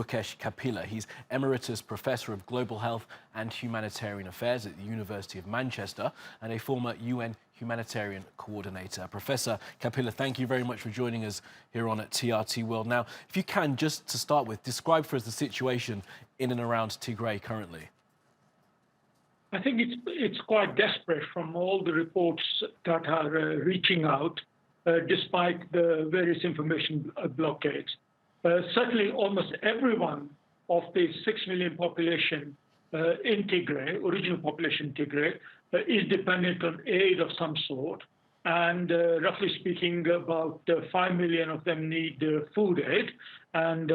Mukesh Kapila. He's Emeritus Professor of Global Health and Humanitarian Affairs at the University of Manchester and a former UN humanitarian coordinator. Professor Kapila, thank you very much for joining us here on at TRT World. Now, if you can, just to start with, describe for us the situation in and around Tigray currently. I think it's quite desperate from all the reports that are reaching out, despite the various information blockades. Certainly, almost everyone of the 6 million population in Tigray, original population in Tigray, is dependent on aid of some sort. And roughly speaking, about 5 million of them need food aid, and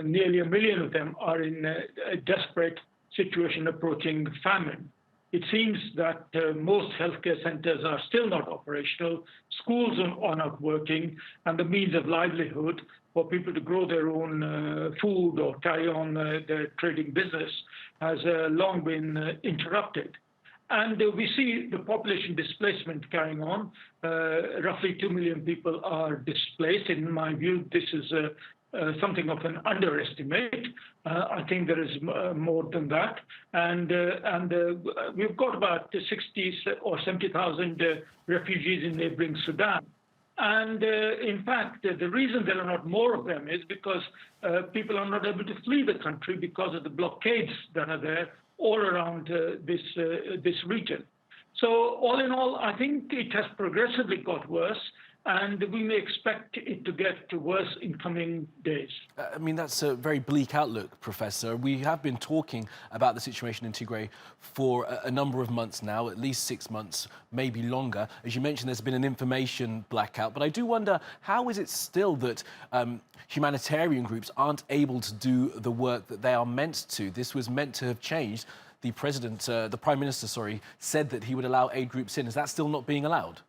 nearly 1 million of them are in a desperate situation approaching famine. It seems that most healthcare centers are still not operational, schools are not working, and the means of livelihood for people to grow their own food or carry on their trading business has long been interrupted. And we see the population displacement carrying on. Roughly 2 million people are displaced. In my view, this is something of an underestimate. I think there is more than that. And we've got about 60 or 70,000 refugees in neighboring Sudan. And in fact, the reason there are not more of them is because people are not able to flee the country because of the blockades that are there all around this region. So all in all, I think it has progressively got worse, and we may expect it to get worse in coming days. I mean, that's a very bleak outlook, Professor. We have been talking about the situation in Tigray for a number of months now, at least 6 months, maybe longer. As you mentioned, there's been an information blackout, but I do wonder, how is it still that humanitarian groups aren't able to do the work that they are meant to? This was meant to have changed. The Prime Minister, said that he would allow aid groups in. Is that still not being allowed?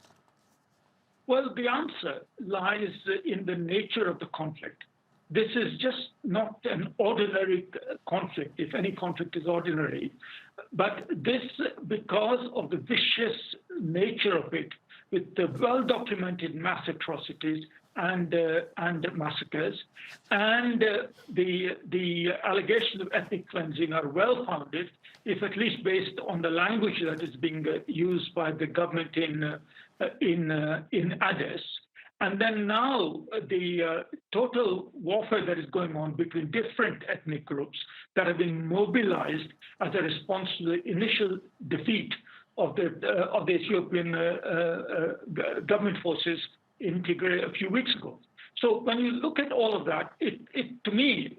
Well, the answer lies in the nature of the conflict. This is just not an ordinary conflict, if any conflict is ordinary. But this, because of the vicious nature of it, with the well-documented mass atrocities and massacres, and the allegations of ethnic cleansing are well-founded, if at least based on the language that is being used by the government in Addis. And then now the total warfare that is going on between different ethnic groups that have been mobilized as a response to the initial defeat of the Ethiopian government forces in Tigray a few weeks ago. So when you look at all of that, it to me,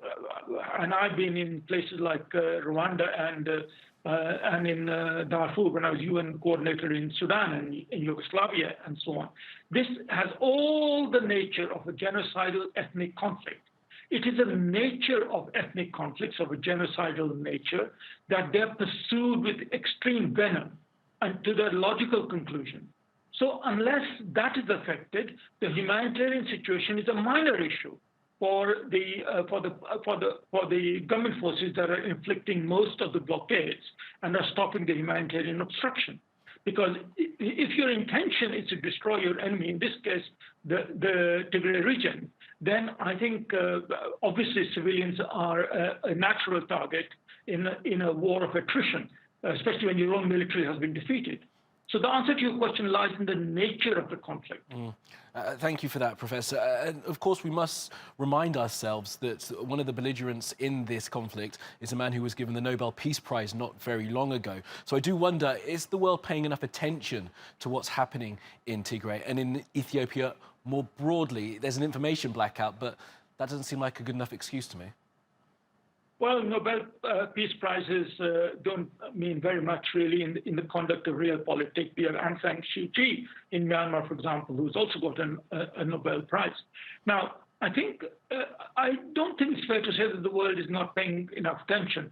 and I've been in places like Rwanda and in Darfur when I was UN coordinator in Sudan and in Yugoslavia and so on. This has all the nature of a genocidal ethnic conflict. It is a nature of ethnic conflicts of a genocidal nature that they're pursued with extreme venom and to their logical conclusion. So unless that is affected, the humanitarian situation is a minor issue for the government forces that are inflicting most of the blockades and are stopping the humanitarian obstruction. Because if your intention is to destroy your enemy, in this case, the Tigray region, then I think obviously civilians are a natural target in a war of attrition, especially when your own military has been defeated. So the answer to your question lies in the nature of the conflict. Thank you for that, Professor. And of course, we must remind ourselves that one of the belligerents in this conflict is a man who was given the Nobel Peace Prize not very long ago. So I do wonder, is the world paying enough attention to what's happening in Tigray and in Ethiopia more broadly? There's an information blackout, but that doesn't seem like a good enough excuse to me. Well, Nobel Peace Prizes don't mean very much really in the conduct of real politics. We have Aung San Suu Kyi in Myanmar, for example, who's also got a Nobel Prize. Now, I don't think it's fair to say that the world is not paying enough attention.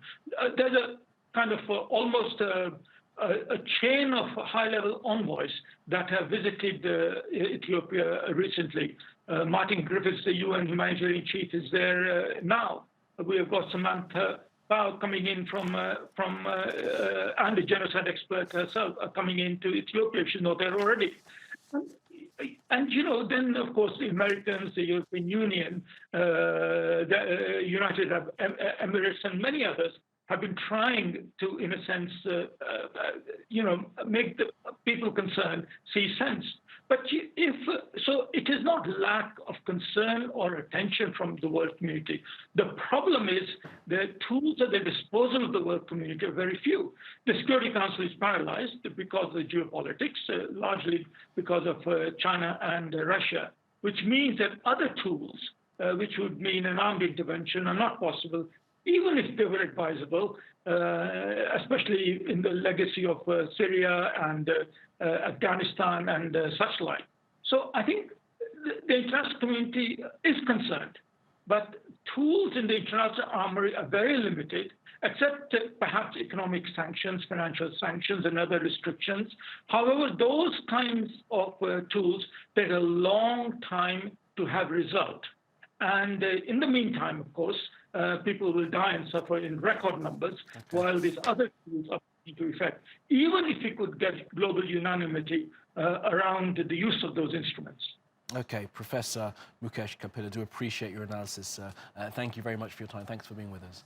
There's a kind of almost a chain of high-level envoys that have visited Ethiopia recently. Martin Griffiths, the UN humanitarian chief, is there now. We have got Samantha Power coming in from and the genocide expert herself coming into Ethiopia. She's not there already. And, then, of course, the Americans, the European Union, the United Arab Emirates and many others have been trying to, in a sense, make the people concerned see sense. But so it is not lack of concern or attention from the world community. The problem is the tools at the disposal of the world community are very few. The Security Council is paralyzed because of the geopolitics, largely because of China and Russia, which means that other tools, which would mean an armed intervention, are not possible, even if they were advisable, especially in the legacy of Syria and Afghanistan and such like. So I think the international community is concerned, but tools in the international armory are very limited, except perhaps economic sanctions, financial sanctions, and other restrictions. However, those kinds of tools take a long time to have result. And in the meantime, of course, people will die and suffer in record numbers, while these other tools are into effect, even if we could get global unanimity around the use of those instruments. Okay, Professor Mukesh Kapila, do appreciate your analysis. Thank you very much for your time. Thanks for being with us.